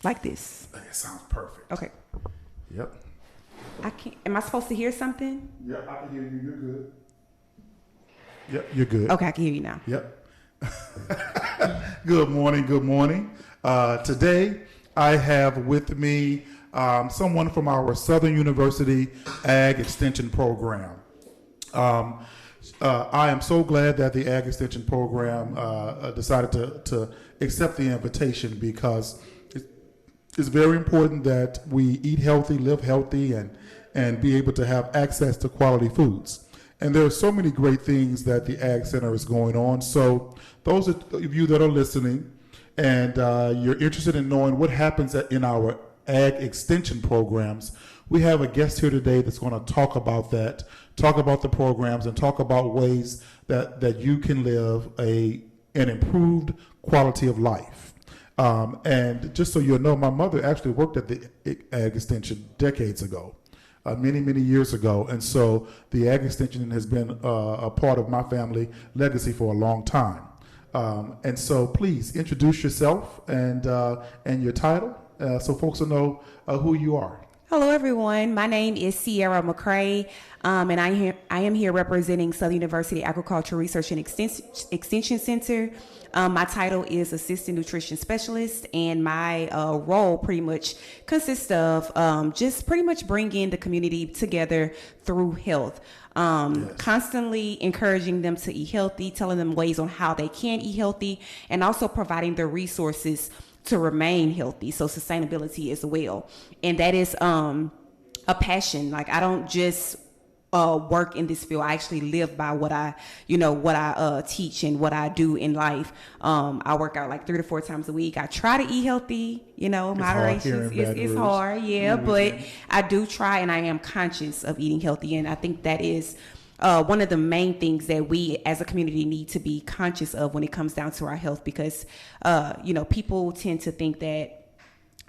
Like this. It sounds perfect. Okay. Yep. I can't. Am I supposed to hear something? Yeah, I can hear you. You're good. Yep, you're good. Okay, I can hear you now. Yep. Good morning. Good morning. Today, I have with me someone from our Southern University Ag Extension Program. I am so glad that the Ag Extension Program decided to accept the invitation, because it's very important that we eat healthy, live healthy, and be able to have access to quality foods. And there are so many great things that the Ag Center is going on. So those of you that are listening and you're interested in knowing what happens in our Ag Extension programs, we have a guest here today that's going to talk about that, talk about the programs, and talk about ways that you can live an improved quality of life. And just so you know, my mother actually worked at the Ag Extension decades ago. Many years ago, and so the Ag Extension has been a part of my family legacy for a long time. And so please introduce yourself and your title, so folks will know who you are. Hello, everyone. My name is Sierra McCrae, and I am here representing Southern University Agricultural Research and Extension Center. My title is Assistant Nutrition Specialist, and my role pretty much consists of just pretty much bringing the community together through health. Constantly encouraging them to eat healthy, telling them ways on how they can eat healthy, and also providing the resources to remain healthy, so sustainability as well. And that is a passion. Like, I don't just work in this field. I actually live by what I teach and what I do in life. I work out like 3 to 4 times a week. I try to eat healthy, moderation is hard, but I do try, and I am conscious of eating healthy. And I think that is one of the main things that we as a community need to be conscious of when it comes down to our health, because people tend to think that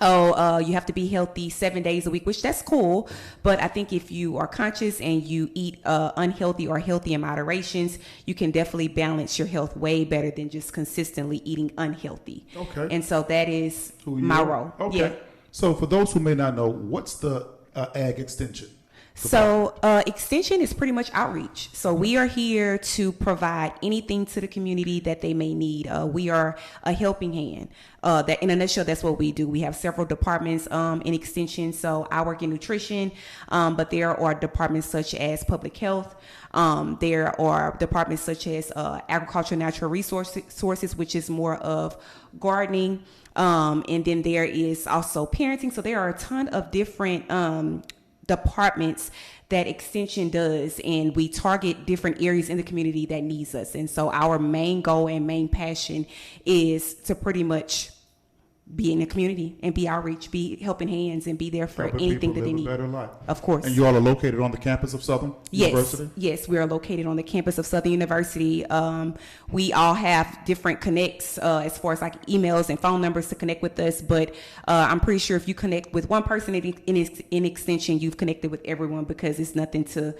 you have to be healthy 7 days a week, which that's cool. But I think if you are conscious and you eat unhealthy or healthy in moderations, you can definitely balance your health way better than just consistently eating unhealthy. Okay. And so that is my role. Okay. Yeah. So for those who may not know, what's the Ag Extension? So extension is pretty much outreach. So we are here to provide anything to the community that they may need. We are a helping hand. That in a nutshell, that's what we do. We have several departments in extension. So I work in nutrition, but there are departments such as public health. There are departments such as agriculture, natural resources, which is more of gardening. And then there is also parenting. So there are a ton of different departments that extension does, and we target different areas in the community that needs us. And so our main goal and main passion is to pretty much be in the community and be outreach, be helping hands, and be there for anything that they need. Better life. Of course. And you all are located on the campus of Southern University? Yes, we are located on the campus of Southern University. We all have different connects as far as like emails and phone numbers to connect with us, but I'm pretty sure if you connect with one person in extension, you've connected with everyone, because it's nothing to,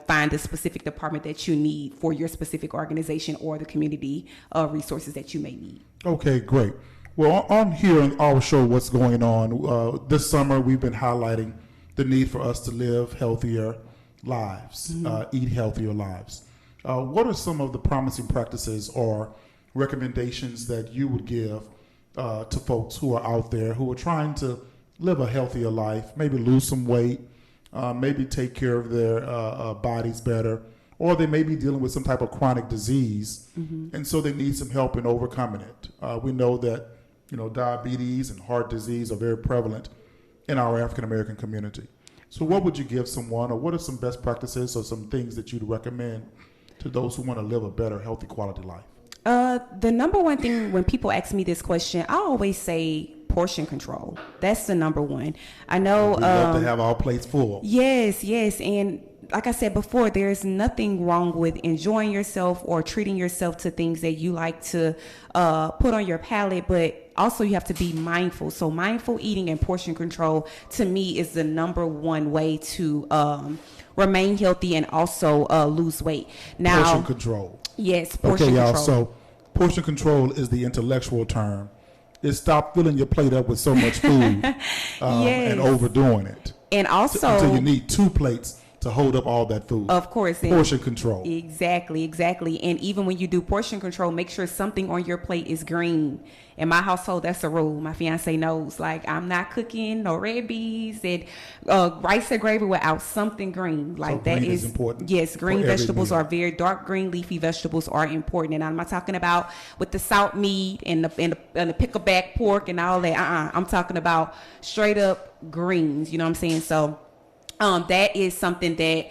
find the specific department that you need for your specific organization or the community resources that you may need. Okay, great. Well, on here on our show, What's Going On, this summer we've been highlighting the need for us to live healthier lives, eat healthier lives. What are some of the promising practices or recommendations that you would give to folks who are out there who are trying to live a healthier life, maybe lose some weight, maybe take care of their bodies better, or they may be dealing with some type of chronic disease, and so they need some help in overcoming it. We know that diabetes and heart disease are very prevalent in our African American community. So what would you give someone, or what are some best practices or some things that you'd recommend to those who want to live a better, healthy, quality life? The number one thing when people ask me this question, I always say portion control. That's the number one. I know we love to have our plates full. Yes. And like I said before, there's nothing wrong with enjoying yourself or treating yourself to things that you like to put on your palate, but also you have to be mindful. So mindful eating and portion control, to me, is the number one way to remain healthy and also lose weight. Now, portion control. Yes, portion control. control. So portion control is the intellectual term, is stop filling your plate up with so much food Yes. and overdoing it. And also, Until you need 2 plates to hold up all that food. of course, Portion control. Exactly. And even when you do portion control, make sure something on your plate is green. In my household, that's a rule. My fiance knows, like, I'm not cooking no red beans and rice or gravy without something green. Like, So that green is important. Yes, green for every vegetables meal. are very dark green leafy vegetables are important. And I'm not talking about with the salt meat and the pickleback pork and all that. I'm talking about straight up greens. You know what I'm saying? So that is something that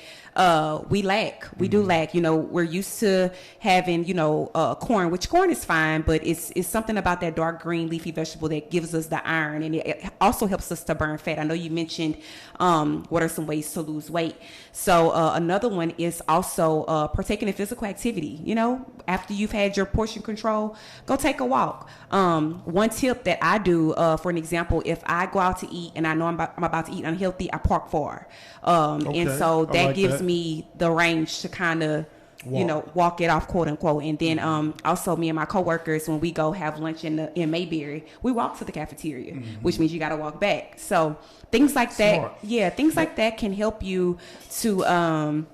we lack. We do lack. You know, we're used to having, corn, which corn is fine, but it's something about that dark green leafy vegetable that gives us the iron, and it also helps us to burn fat. I know you mentioned what are some ways to lose weight. So another one is also partaking in physical activity. You know, after you've had your portion control, go take a walk. One tip that I do, for an example, if I go out to eat and I know I'm about to eat unhealthy, I park far. And so I that like gives that. me the range to kind of, walk it off, quote unquote. And then also me and my coworkers, when we go have lunch in Mayberry, we walk to the cafeteria, which means you got to walk back. So things like Smart. things like that can help you to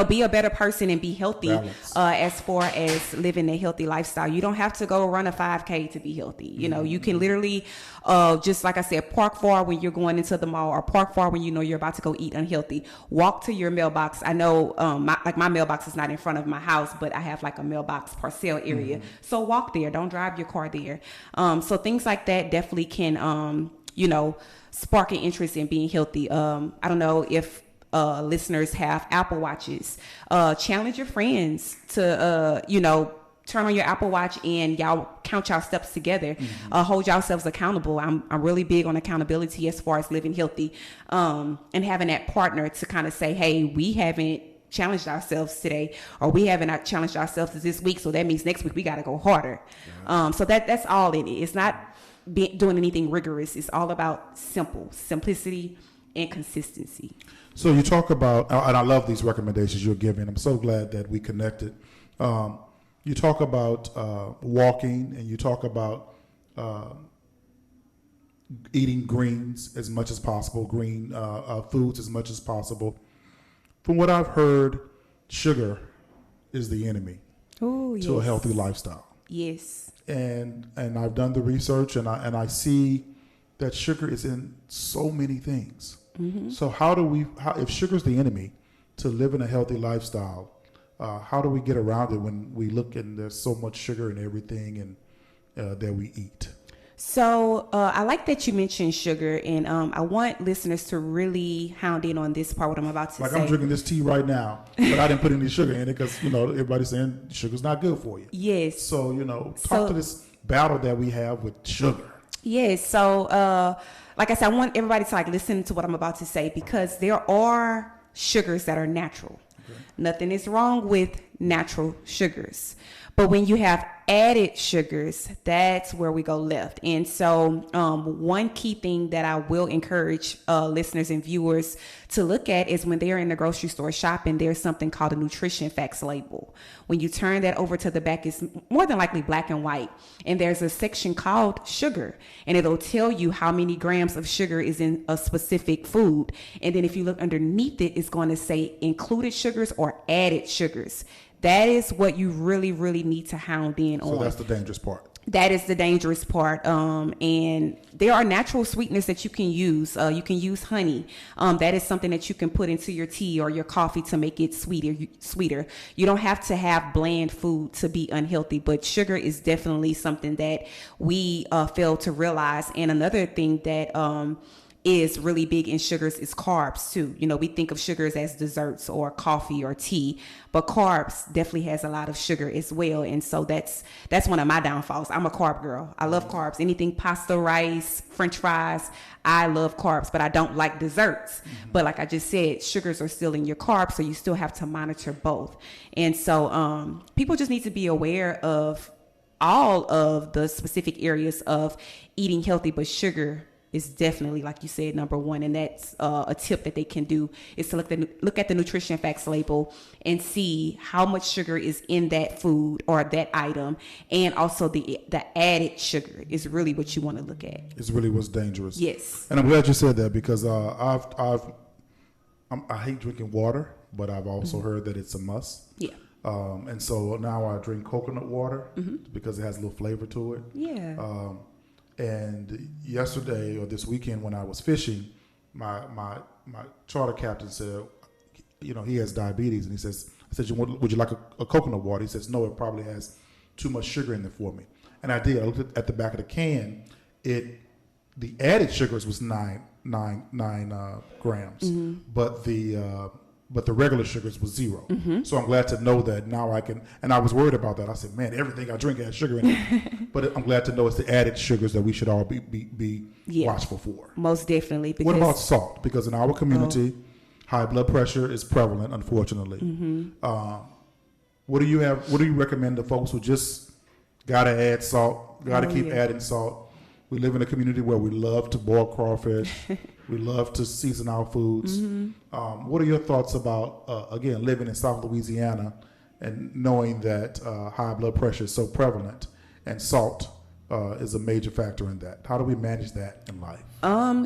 be a better person and be healthy. Balance. As far as living a healthy lifestyle. You don't have to go run a 5K to be healthy. You know, you can literally, just like I said, park far when you're going into the mall, or park far when you know you're about to go eat unhealthy. Walk to your mailbox. I know, my mailbox is not in front of my house, but I have like a mailbox parcel area. So walk there. Don't drive your car there. So things like that definitely can, spark an interest in being healthy. I don't know if listeners have Apple Watches. Challenge your friends to, turn on your Apple Watch and y'all count y'all steps together. Hold yourselves accountable. I'm really big on accountability as far as living healthy, and having that partner to kind of say, hey, we haven't challenged ourselves today, or we haven't challenged ourselves this week, so that means next week we got to go harder. So that's all in it. It's not doing anything rigorous. It's all about simplicity and consistency. So you talk about, and I love these recommendations you're giving. I'm so glad that we connected. You talk about walking, and you talk about eating greens as much as possible, green foods as much as possible. From what I've heard, sugar is the enemy to a healthy lifestyle. Yes. And I've done the research, and I see that sugar is in so many things. So if sugar's the enemy to living a healthy lifestyle, how do we get around it when we look and there's so much sugar in everything and that we eat? So I like that you mentioned sugar, and I want listeners to really hound in on this part, what I'm about to say. Like, I'm drinking this tea right now, but I didn't put any sugar in it because, everybody's saying sugar's not good for you. Yes. So, talk to this battle that we have with sugar. Yes. So, like I said, I want everybody to listen to what I'm about to say, because there are sugars that are natural. Okay. Nothing is wrong with natural sugars. But when you have added sugars, that's where we go left. And so one key thing that I will encourage listeners and viewers to look at is when they're in the grocery store shopping, there's something called a nutrition facts label. When you turn that over to the back, it's more than likely black and white. And there's a section called sugar, and it'll tell you how many grams of sugar is in a specific food. And then if you look underneath it, it's going to say included sugars or added sugars. That is what you really, really need to hound in on. So that's the dangerous part. That is the dangerous part. And there are natural sweeteners that you can use. You can use honey. That is something that you can put into your tea or your coffee to make it sweeter. You don't have to have bland food to be unhealthy, but sugar is definitely something that we fail to realize. And another thing that is really big in sugars is carbs too. We think of sugars as desserts or coffee or tea, but carbs definitely has a lot of sugar as well. And so that's one of my downfalls. I'm a carb girl. I love carbs. Anything pasta, rice, French fries. I love carbs, but I don't like desserts. But like I just said, sugars are still in your carbs, so you still have to monitor both. And so people just need to be aware of all of the specific areas of eating healthy, but sugar is definitely, like you said, number one. And that's a tip that they can do is to look at the nutrition facts label and see how much sugar is in that food or that item. And also the added sugar is really what you want to look at. It's really what's dangerous. Yes. And I'm glad you said that because I hate drinking water, but I've also heard that it's a must. Yeah. And so now I drink coconut water because it has a little flavor to it. Yeah. And yesterday or this weekend when I was fishing, my charter captain said, he has diabetes, and he says, I said, would you like a coconut water? He says, no, it probably has too much sugar in it for me. And I did. I looked at the back of the can. The added sugars was nine grams, but the regular sugars was 0. So I'm glad to know that now I can. And I was worried about that. I said, man, everything I drink has sugar in it. But I'm glad to know it's the added sugars that we should all be watchful for. Most definitely. Because what about salt? Because in our community, high blood pressure is prevalent, unfortunately. What do you recommend to folks who just gotta add salt, gotta keep adding salt? We live in a community where we love to boil crawfish. We love to season our foods. What are your thoughts about, again, living in South Louisiana and knowing that high blood pressure is so prevalent and salt is a major factor in that? How do we manage that in life?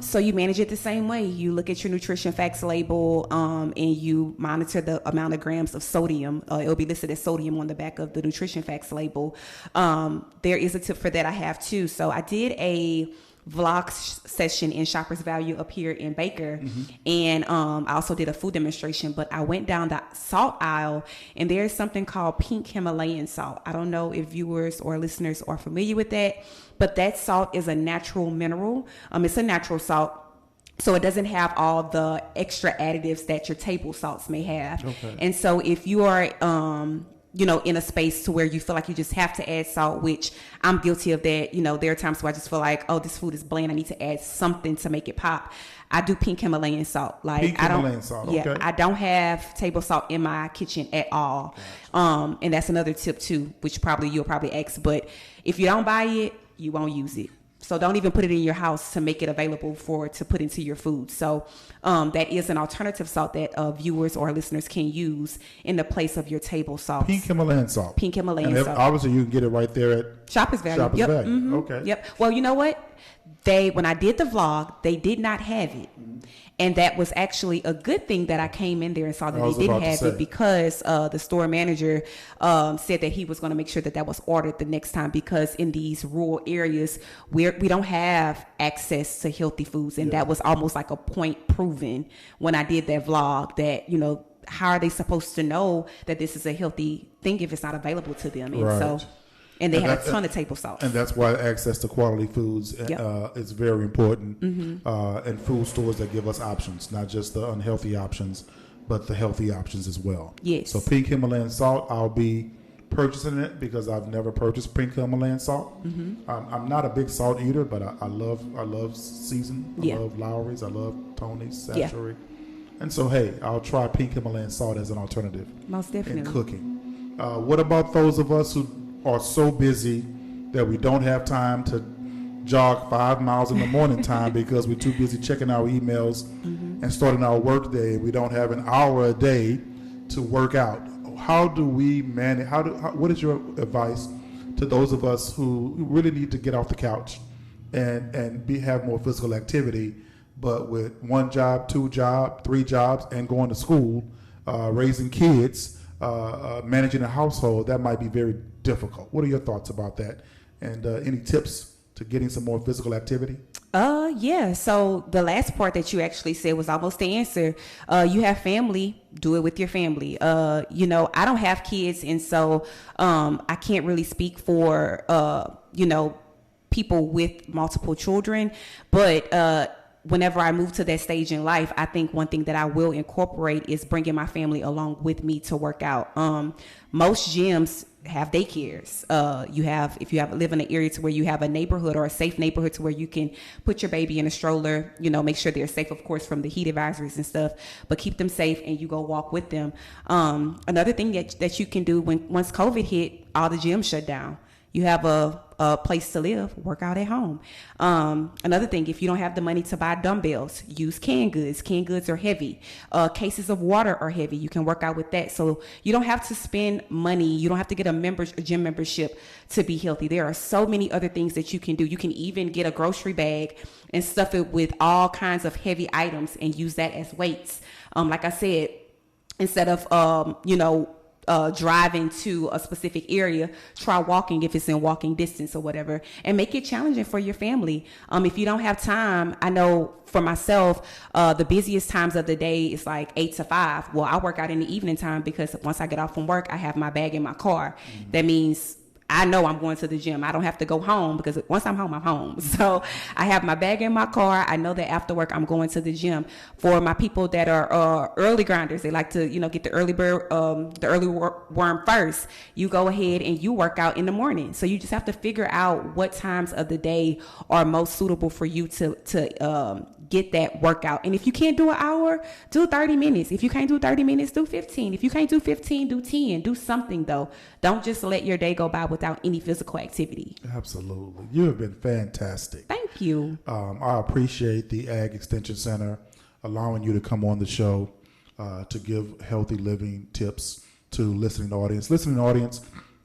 So you manage it the same way. You look at your nutrition facts label and you monitor the amount of grams of sodium. It'll be listed as sodium on the back of the nutrition facts label. There is a tip for that I have too. So I did a vlog session in Shoppers Value up here in Baker, and I also did a food demonstration, but I went down the salt aisle and there's something called pink Himalayan salt. I don't know if viewers or listeners are familiar with that, but that salt is a natural mineral. It's a natural salt, so it doesn't have all the extra additives that your table salts may have. And so if you are in a space to where you feel like you just have to add salt, which I'm guilty of that. There are times where I just feel like, oh, this food is bland, I need to add something to make it pop. I do pink Himalayan salt. Himalayan salt, okay. I don't have table salt in my kitchen at all. Gotcha. And that's another tip too, which you'll probably ask, but if you don't buy it, you won't use it. So don't even put it in your house to make it available to put into your food. So that is an alternative salt that viewers or listeners can use in the place of your table salt. Pink Himalayan salt. Pink Himalayan salt. Obviously, you can get it right there at Shoppers Value. Shoppers Value. Okay. Yep. Well, you know what? When I did the vlog, they did not have it. And that was actually a good thing that I came in there and saw that they didn't have it, because the store manager said that he was going to make sure that was ordered the next time, because in these rural areas where we don't have access to healthy foods. And that was almost like a point proven when I did that vlog that, how are they supposed to know that this is a healthy thing if it's not available to them? And and they had a ton of table salt. And that's why access to quality foods is very important. And food stores that give us options, not just the unhealthy options, but the healthy options as well. Yes. So pink Himalayan salt, I'll be purchasing it because I've never purchased pink Himalayan salt. I'm not a big salt eater, but I love season. I love Lowry's. I love Tony's, Satchery. And so, hey, I'll try pink Himalayan salt as an alternative. Most definitely. In cooking. What about those of us who are so busy that we don't have time to jog 5 miles in the morning time because we're too busy checking our emails and starting our work day? We don't have an hour a day to work out. How do we manage? What is your advice to those of us who really need to get off the couch and have more physical activity, but with 1 job, 2 jobs, 3 jobs, and going to school, raising kids, managing a household? That might be very difficult. What are your thoughts about that? And any tips to getting some more physical activity? So the last part that you actually said was almost the answer. You have family, do it with your family. I don't have kids, and so I can't really speak for people with multiple children, but whenever I move to that stage in life, I think one thing that I will incorporate is bringing my family along with me to work out. Most gyms have daycares. If you live in an area to where you have a neighborhood or a safe neighborhood to where you can put your baby in a stroller, make sure they're safe, of course, from the heat advisories and stuff, but keep them safe and you go walk with them. Another thing that you can do once COVID hit, all the gyms shut down. You have a place to live, work out at home. Another thing, if you don't have the money to buy dumbbells, use canned goods. Canned goods are heavy. Cases of water are heavy. You can work out with that. So you don't have to spend money. You don't have to get a gym membership to be healthy. There are so many other things that you can do. You can even get a grocery bag and stuff it with all kinds of heavy items and use that as weights. Like I said, instead of, driving to a specific area, try walking if it's in walking distance or whatever, and make it challenging for your family. If you don't have time, I know for myself, the busiest times of the day is like 8 to 5. Well, I work out in the evening time because once I get off from work, I have my bag in my car. Mm-hmm. That means I know I'm going to the gym. I don't have to go home because once I'm home, I'm home. So I have my bag in my car. I know that after work, I'm going to the gym. For my people that are early grinders, they like to, get the early worm first. You go ahead and you work out in the morning. So you just have to figure out what times of the day are most suitable for you to get that workout. And if you can't do an hour, do 30 minutes. If you can't do 30 minutes, do 15. If you can't do 15, do 10. Do something though. Don't just let your day go by without any physical activity. Absolutely. You have been fantastic. Thank you. I appreciate the Ag Extension Center allowing you to come on the show to give healthy living tips to listening audience. Listening audience,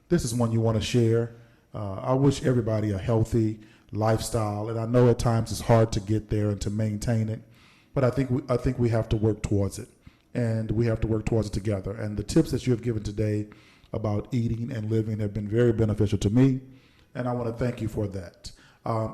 this is one you want to share. I wish everybody a healthy lifestyle, and I know at times it's hard to get there and to maintain it, but I think we have to work towards it, and we have to work towards it together. And the tips that you have given today about eating and living have been very beneficial to me, and I want to thank you for that.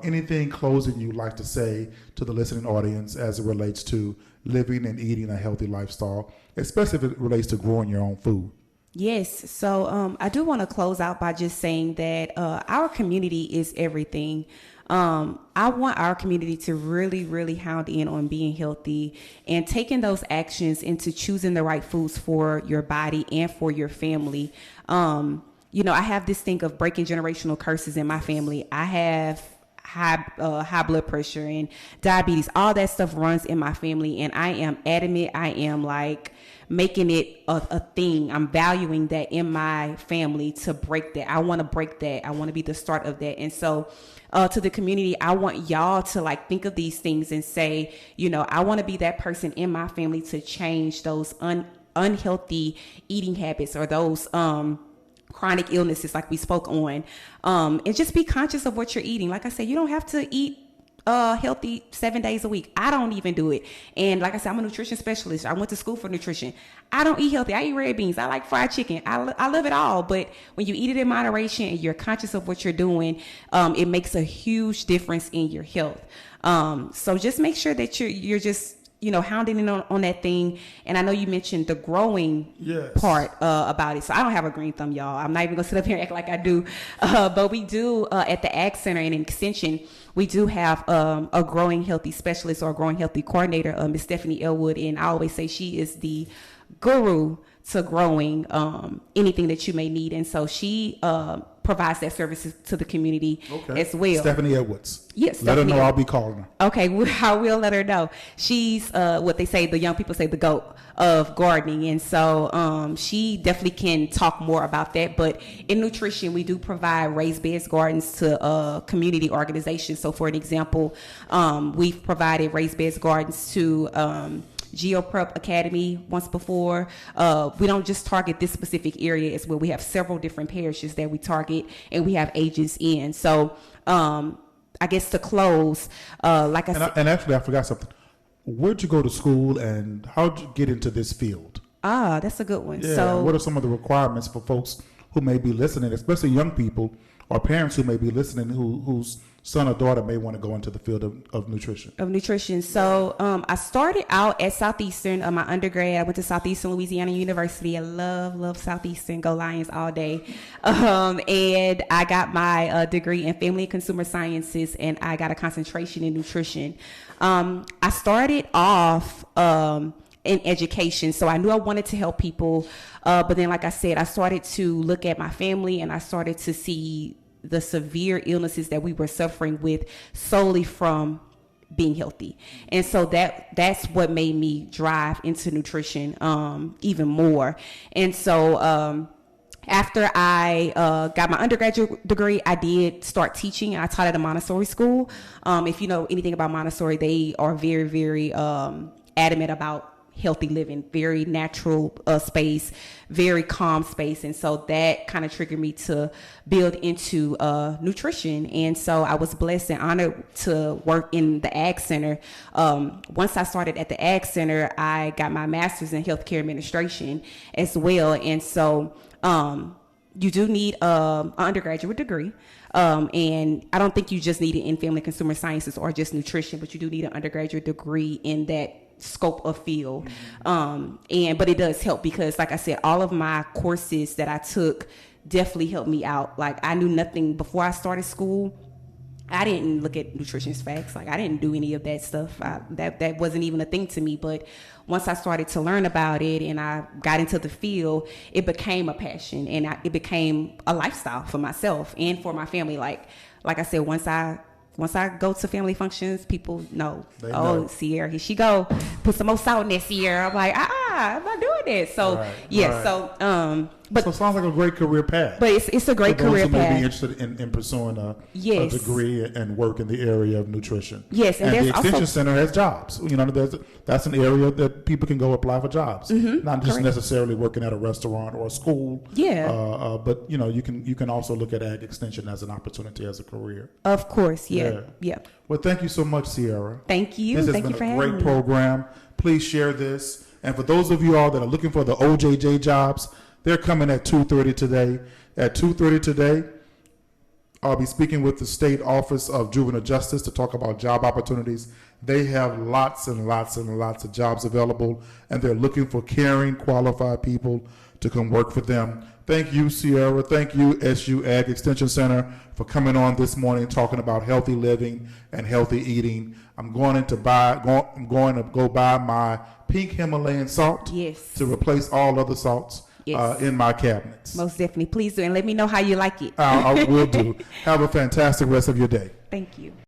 Anything closing you'd like to say to the listening audience as it relates to living and eating a healthy lifestyle, especially if it relates to growing your own food? Yes. So I do want to close out by just saying that our community is everything. I want our community to really, really hound in on being healthy and taking those actions into choosing the right foods for your body and for your family. I have this thing of breaking generational curses in my family. I have high blood pressure and diabetes. All that stuff runs in my family, and I am adamant. I am like making it a thing. I'm valuing that in my family to break that. I want to break that. I want to be the start of that. And so to the community, I want y'all to like think of these things and say, I want to be that person in my family to change those unhealthy eating habits or those chronic illnesses like we spoke on, and just be conscious of what you're eating. Like I said, you don't have to eat healthy 7 days a week. I don't even do it. And like I said, I'm a nutrition specialist. I went to school for nutrition. I don't eat healthy. I eat red beans. I like fried chicken. I love it all. But when you eat it in moderation and you're conscious of what you're doing, it makes a huge difference in your health. So just make sure that you're just hounding in on that thing. And I know you mentioned the growing part about it. So I don't have a green thumb, y'all. I'm not even going to sit up here and act like I do. But we do at the Ag Center and in Extension, we do have a growing healthy specialist or a growing healthy coordinator, Miss Stephanie Elwood. And I always say she is the guru to growing anything that you may need. And so she provides that services to the community as well. Stephanie Edwards. Yes. Let her know I'll be calling her. Okay, I will let her know. She's what they say, the young people say, the GOAT of gardening. And so she definitely can talk more about that. But in nutrition, we do provide raised beds gardens to community organizations. So for an example, we've provided raised beds gardens to GeoPrep Academy once before. We don't just target this specific area as well. We have several different parishes that we target and we have agents in. So I guess to close, like I said. And actually, I forgot something. Where'd you go to school and how'd you get into this field? That's a good one. Yeah, so what are some of the requirements for folks who may be listening, especially young people or parents who may be listening whose son or daughter may want to go into the field of nutrition? So I started out at Southeastern. My undergrad, I went to Southeastern Louisiana University. I love Southeastern. Go Lions all day. And I got my degree in family and consumer sciences, and I got a concentration in nutrition. I started off in education, so I knew I wanted to help people. But then, like I said, I started to look at my family, and I started to see the severe illnesses that we were suffering with solely from being healthy. And so that's what made me drive into nutrition even more. And so After I got my undergraduate degree, I did start teaching. I taught at a Montessori school. If you know anything about Montessori, they are very, very adamant about healthy living, very natural space, very calm space. And so that kind of triggered me to build into nutrition. And so I was blessed and honored to work in the Ag Center. Once I started at the Ag Center, I got my master's in healthcare administration as well. And so you do need an undergraduate degree. And I don't think you just need it in family consumer sciences or just nutrition, but you do need an undergraduate degree in that scope of field. But it does help because, like I said, all of my courses that I took definitely helped me out. Like, I knew nothing before I started school. I didn't look at nutrition facts. Like, I didn't do any of that stuff. That wasn't even a thing to me. But once I started to learn about it and I got into the field, it became a passion and it became a lifestyle for myself and for my family. Like I said, once I go to family functions, people know, know. Sierra, here she go, put some more salt in that, Sierra. I'm like, I'm not doing that. So, right. So it sounds like a great career path. But it's a great career path. For those who may be interested in pursuing a degree and work in the area of nutrition. Yes, and the Extension Center has jobs. You know, that's an area that people can go apply for jobs. Mm-hmm, not just necessarily working at a restaurant or a school. Yeah. But you know, you can also look at Ag Extension as an opportunity as a career. Of course, yeah. Well, thank you so much, Sierra. Thank you. This has been a great program. Please share this. And for those of you all that are looking for the OJJ jobs, they're coming at 2:30 today. At 2:30 today, I'll be speaking with the State Office of Juvenile Justice to talk about job opportunities. They have lots and lots and lots of jobs available, and they're looking for caring, qualified people to come work for them. Thank you, Sierra. Thank you, SU Ag Extension Center, for coming on this morning talking about healthy living and healthy eating. I'm going to go buy my pink Himalayan salt to replace all other salts in my cabinets. Most definitely. Please do, and let me know how you like it. I will do. Have a fantastic rest of your day. Thank you.